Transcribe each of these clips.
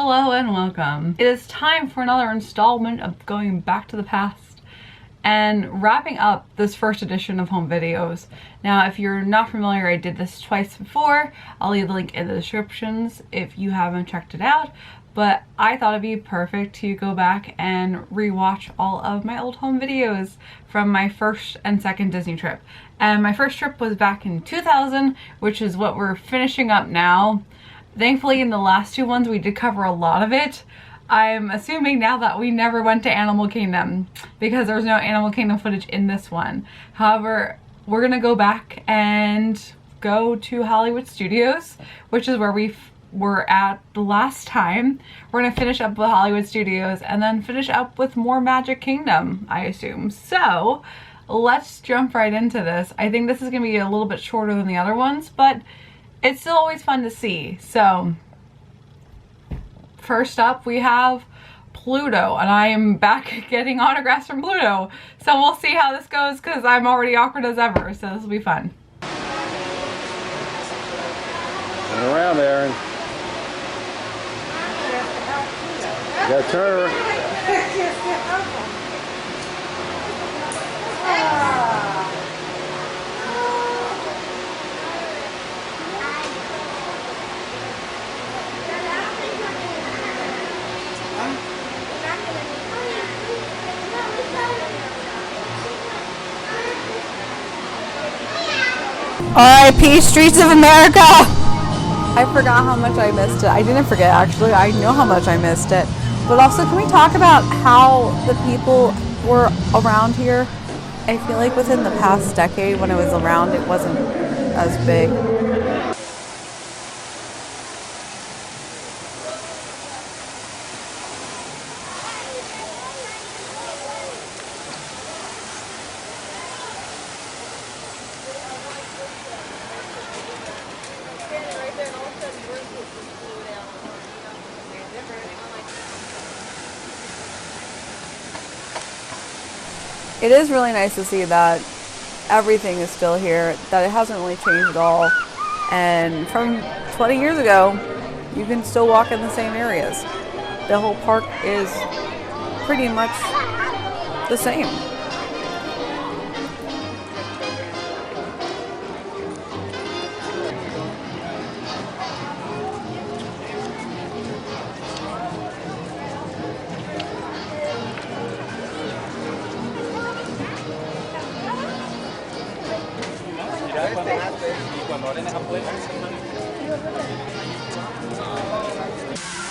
Hello and welcome. It is time for another installment of going back to the past and wrapping up this first edition of home videos. Now, if you're not familiar, I did this twice before. I'll leave the link in the descriptions if you haven't checked it out. But I thought it'd be perfect to go back and rewatch all of my old home videos from my first and second Disney trip. And my first trip was back in 2000, which is what we're finishing up now. Thankfully, in the last two ones, we did cover a lot of it. I'm assuming now that we never went to Animal Kingdom because there's no Animal Kingdom footage in this one. However, we're gonna go back and go to Hollywood Studios, which is where we were at the last time. We're gonna finish up with Hollywood Studios and then finish up with more Magic Kingdom, I assume. So let's jump right into this. I think this is gonna be a little bit shorter than the other ones, but it's still always fun to see. So first up we have Pluto, and I am back getting autographs from Pluto. So we'll see how this goes because I'm already awkward as ever, so this will be fun. Turn around, Aaron. You gotta turn her. R.I.P. Streets of America! I forgot how much I missed it. I didn't forget, actually. I know how much I missed it. But also, can we talk about how the people were around here? I feel like within the past decade when it was around, it wasn't as big. It is really nice to see that everything is still here, that it hasn't really changed at all. And from 20 years ago, you can still walk in the same areas. The whole park is pretty much the same.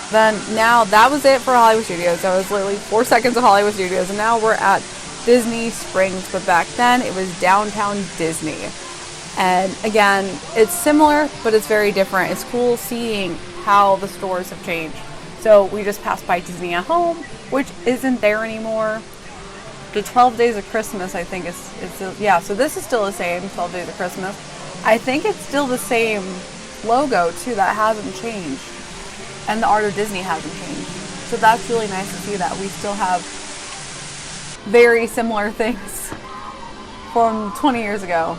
Then now that was it for Hollywood Studios. That was literally 4 seconds of Hollywood Studios, and now we're at Disney Springs. But back then it was downtown Disney. And again, it's similar, but it's very different. It's cool seeing how the stores have changed. So we just passed by Disney at Home, which isn't there anymore. The 12 Days of Christmas, I think, is still, yeah, so this is still the same, 12 Days of Christmas. I think it's still the same logo, too, that hasn't changed. And the Art of Disney hasn't changed. So that's really nice to see that we still have very similar things from 20 years ago.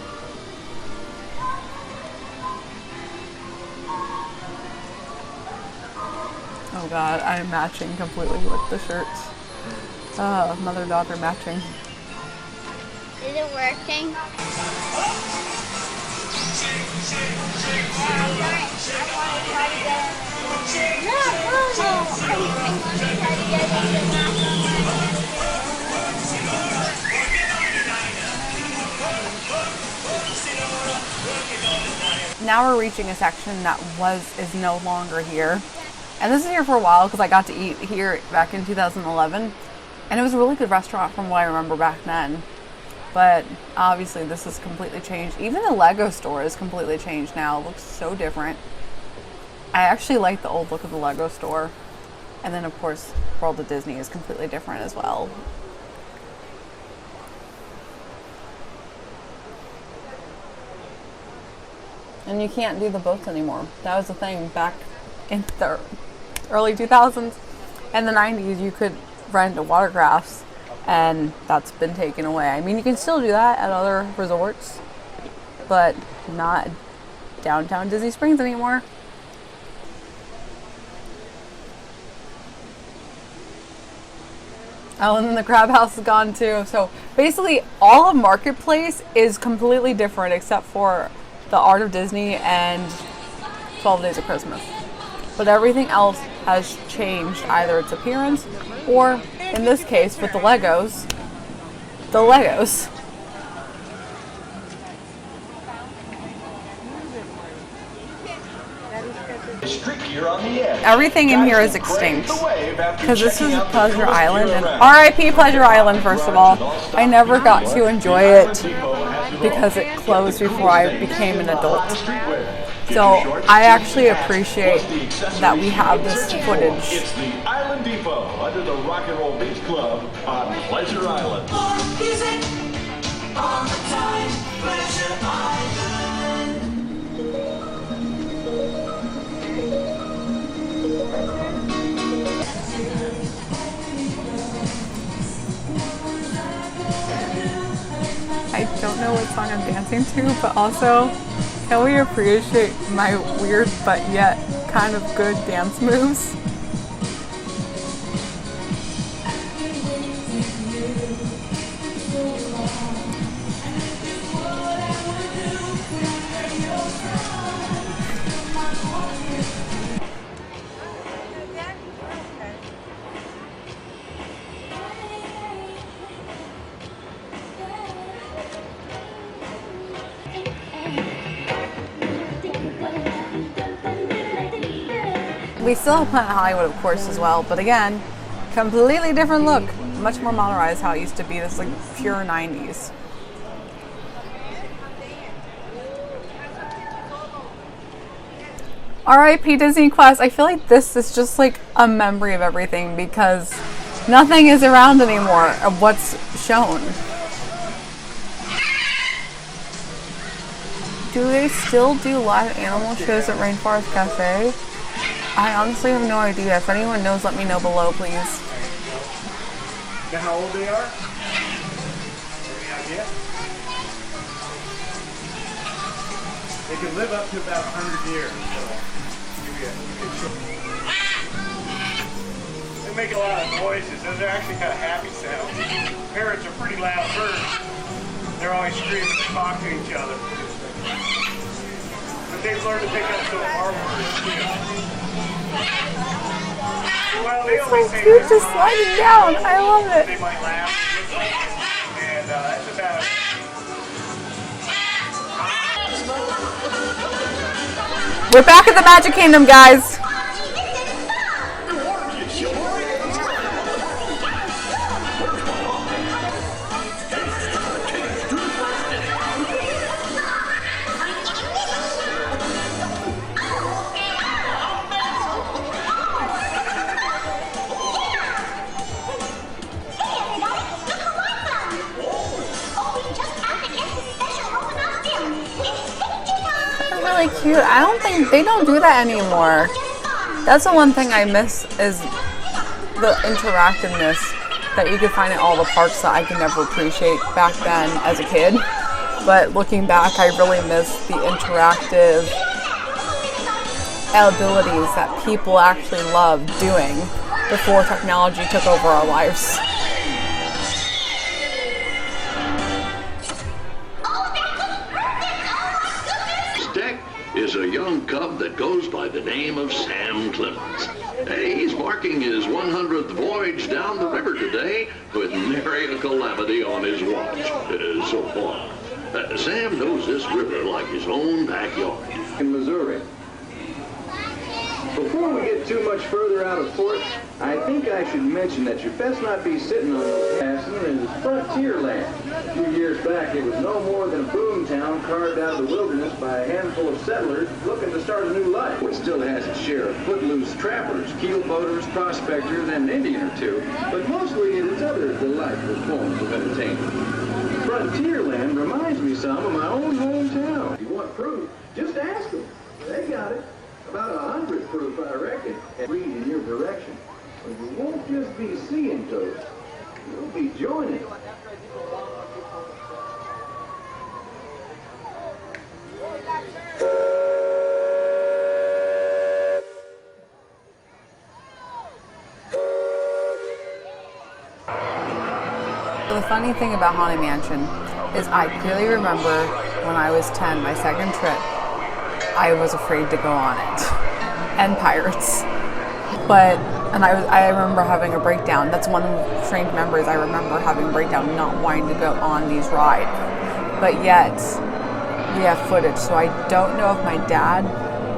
Oh God, I'm matching completely with the shirts. Mother-daughter matching. Is it working? Now we're reaching a section that is no longer here. And this is here for a while because I got to eat here back in 2011. And it was a really good restaurant from what I remember back then. But obviously this has completely changed. Even the Lego store is completely changed now. It looks so different. I actually like the old look of the Lego store. And then of course, World of Disney is completely different as well. And you can't do the boats anymore. That was the thing back in the early 2000s and the 90s. You could rent watercrafts, and that's been taken away. I mean, you can still do that at other resorts, but not downtown Disney Springs anymore. Oh, and then the crab house is gone too. So basically all of Marketplace is completely different except for the Art of Disney and 12 Days of Christmas. But everything else has changed, either its appearance or, in this case, with the Legos, the Legos. Everything in here is extinct because this is Pleasure Island, and RIP Pleasure Island, first of all. I never got to enjoy it because it closed before I became an adult. So I actually appreciate that we have this footage. It's the Island Depot under the Rock and Roll Beach Club on Pleasure Island. More music all the time, Pleasure Island. I don't know what song I'm dancing to, but also, can we appreciate my weird but yet kind of good dance moves? We still have Planet Hollywood, of course, as well, but again, completely different look. Much more modernized how it used to be. This is like pure 90s. R.I.P. Disney Quest. I feel like this is just like a memory of everything because nothing is around anymore of what's shown. Do they still do live animal shows at Rainforest Cafe? I honestly have no idea. If anyone knows, let me know below, please. Know how old they are? Any idea? They could live up to about 100 years. So give you a short. They make a lot of noises. Those are actually kind of happy sounds. Parrots are pretty loud birds. They're always screaming and talk to each other. But they've learned to pick up some of our words too. Well, they always say Cute, just sliding down. I love it. they might laugh. And that's about it. We're back at the Magic Kingdom, guys. Really cute. I don't think they don't do that anymore. That's the one thing I miss is the interactiveness that you can find in all the parks that I could never appreciate back then as a kid. But looking back, I really miss the interactive abilities that people actually loved doing before technology took over our lives. Is a young cub that goes by the name of Sam Clemens. Hey, he's marking his 100th voyage down the river today with nary a calamity on his watch. So far. Sam knows this river like his own backyard. In Missouri. Before we get too much further out of port, I think I should mention that you best not be sitting on those passing in frontier land. A few years back, it was no more than a boom town carved out of the wilderness by a handful of settlers looking to start a new life. It still has its share of footloose trappers, keel boaters, prospectors, and an Indian or two, but mostly it is other delightful forms of entertainment. Frontierland reminds me some of my own hometown. If you want proof, just ask them. They got it. About 100 proof, I reckon. And read in your direction. But you won't just be seeing toast. You'll be joining. The funny thing about Haunted Mansion is I clearly remember when I was 10, my second trip, I was afraid to go on it. And pirates. And I remember having a breakdown. That's one of the strange memories. I remember having a breakdown, not wanting to go on these rides. But yet, we have footage, so I don't know if my dad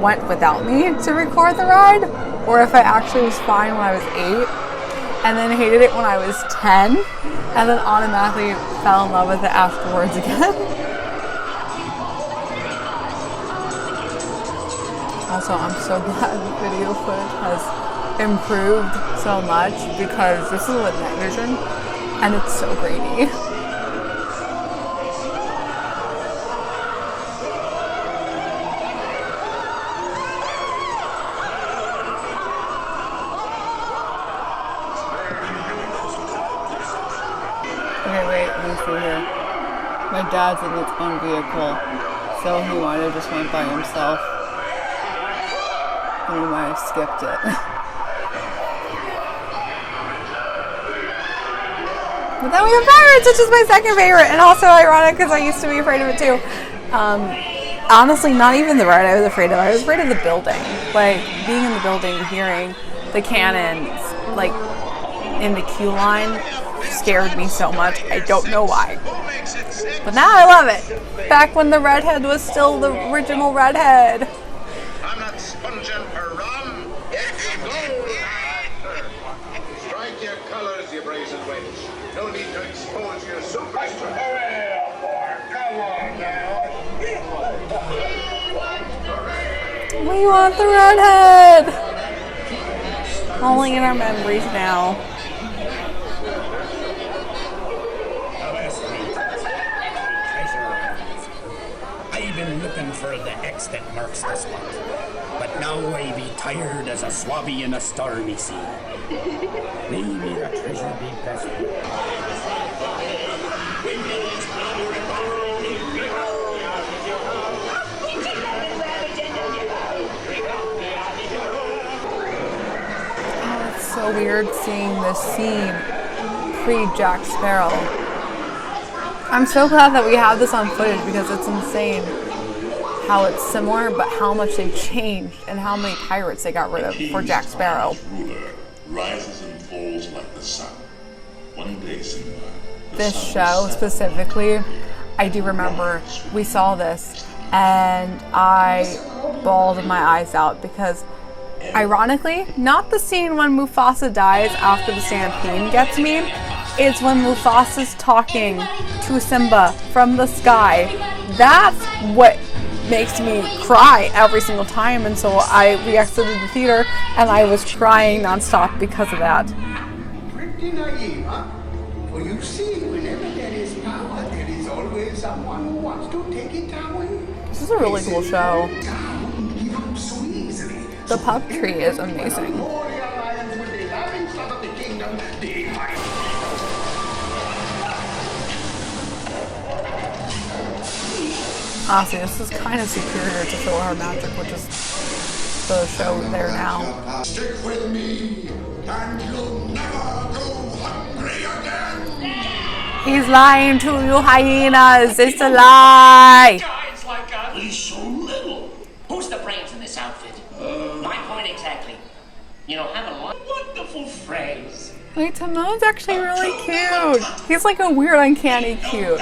went without me to record the ride, or if I actually was fine when I was 8, and then hated it when I was 10, and then automatically fell in love with it afterwards again. Also, I'm so glad video footage has improved so much, because this is with night vision, and it's so grainy. Okay, wait, let me see here. My dad's in his own vehicle, so he might have just went by himself. And we might have skipped it. But then we have pirates, which is my second favorite, and also ironic because I used to be afraid of it too. Honestly, not even the ride I was afraid of. I was afraid of the building. Like, being in the building, hearing the cannons, like, in the queue line scared me so much. I don't know why. But now I love it. Back when the redhead was still the original redhead. I'm not sponging for rum. It's gold. Strike your colors, you brazen wench. No need to expose your superstition. Come on now. We want the redhead. Only in our memories now. I've been looking for the X that marks the spot, but now I be tired as a swabby in a stormy sea. Maybe the treasure be best. Oh, it's so weird seeing this scene pre-Jack Sparrow. I'm so glad that we have this on footage because it's insane how it's similar, but how much they changed and how many pirates they got rid of for Jack Sparrow. Rises and falls like the sun. One day, Simba. This show specifically, I do remember we saw this and I bawled my eyes out because, ironically, not the scene when Mufasa dies after the stampede gets me. It's when Mufasa's talking to Simba from the sky. That's what makes me cry every single time, and so we exited the theater and I was crying nonstop because of that. Pretty naive, huh? For you see, whenever there is power, there is always someone who wants to take it away. This is a really cool show. Down, give up so easily. The puppetry is amazing. Honestly, this is kind of superior to Her Magic, which is the show there now. Stick with me, and you'll never go hungry again. He's lying to you, hyenas. It's a lie. Guys like us. He's so little. Who's the brains in this outfit? My point exactly. You know, have a wonderful phrase. Wait, Timon's actually really cute. He's like a weird, uncanny cute.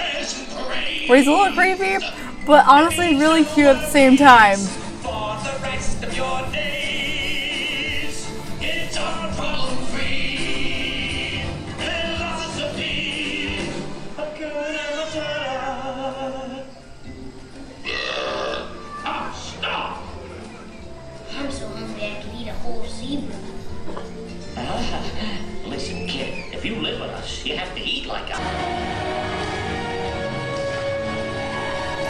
Where he's a little creepy, but honestly really cute at the same time. For the rest of your days, it's all problem-free philosophy. A good and a bad. Ah, stop! I'm so hungry I could eat a whole zebra. Listen, kid, if you live with us, you have to eat like us.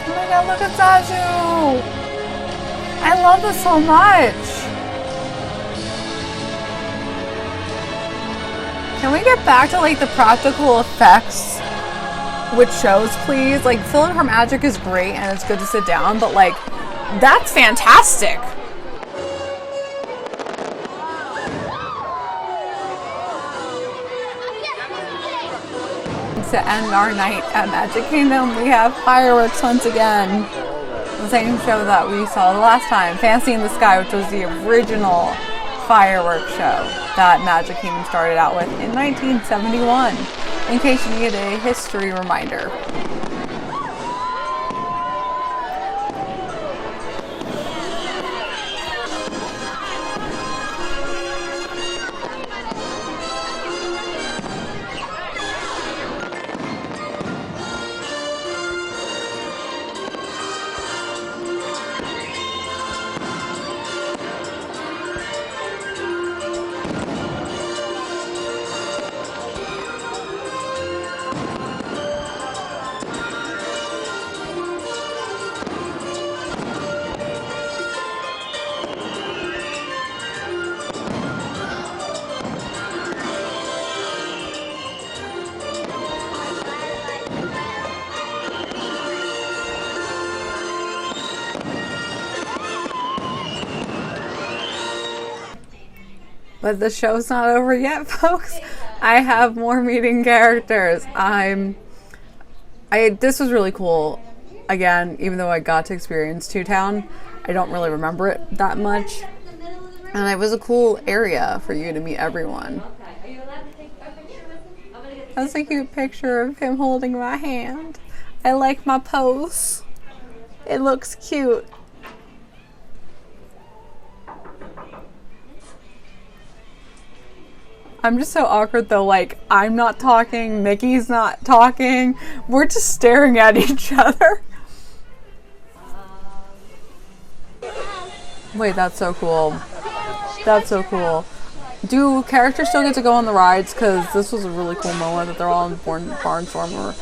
Oh my god, look at Saju! I love this so much! Can we get back to like the practical effects with shows, please? Like, Philip Her Magic is great and it's good to sit down, but like, that's fantastic! to end our night at Magic Kingdom, we have fireworks once again. The same show that we saw the last time, Fancy in the Sky, which was the original fireworks show that Magic Kingdom started out with in 1971, in case you need a history reminder. But the show's not over yet, folks. I have more meeting characters. This was really cool. Again, even though I got to experience Two Town, I don't really remember it that much. And it was a cool area for you to meet everyone. That's a cute picture of him holding my hand. I like my pose. It looks cute. I'm just so awkward though, like, I'm not talking, Mickey's not talking, we're just staring at each other. Wait, that's so cool. That's so cool. Do characters still get to go on the rides? Because this was a really cool moment that they're all in Barnstormer.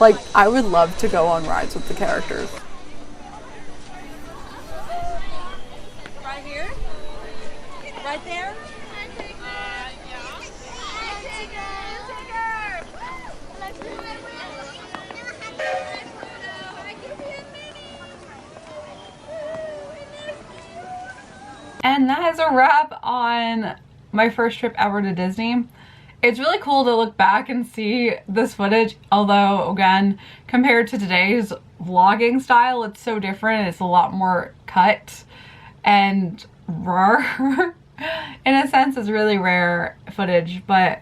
Like, I would love to go on rides with the characters. Right here? Right there? And that is a wrap on my first trip ever to Disney. It's really cool to look back and see this footage, although again, compared to today's vlogging style, it's so different. It's a lot more cut and raw. In a sense, it's really rare footage, but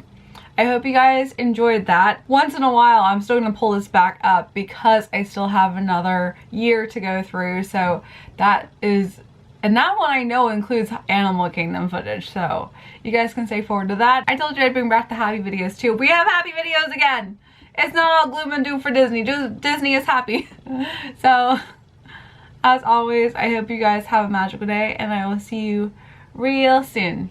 I hope you guys enjoyed that. Once in a while, I'm still gonna pull this back up because I still have another year to go through, so that is. And that one I know includes Animal Kingdom footage, so you guys can stay forward to that. I told you I'd bring back the happy videos too. We have happy videos again! It's not all gloom and doom for Disney. Disney is happy. So, as always, I hope you guys have a magical day, and I will see you real soon.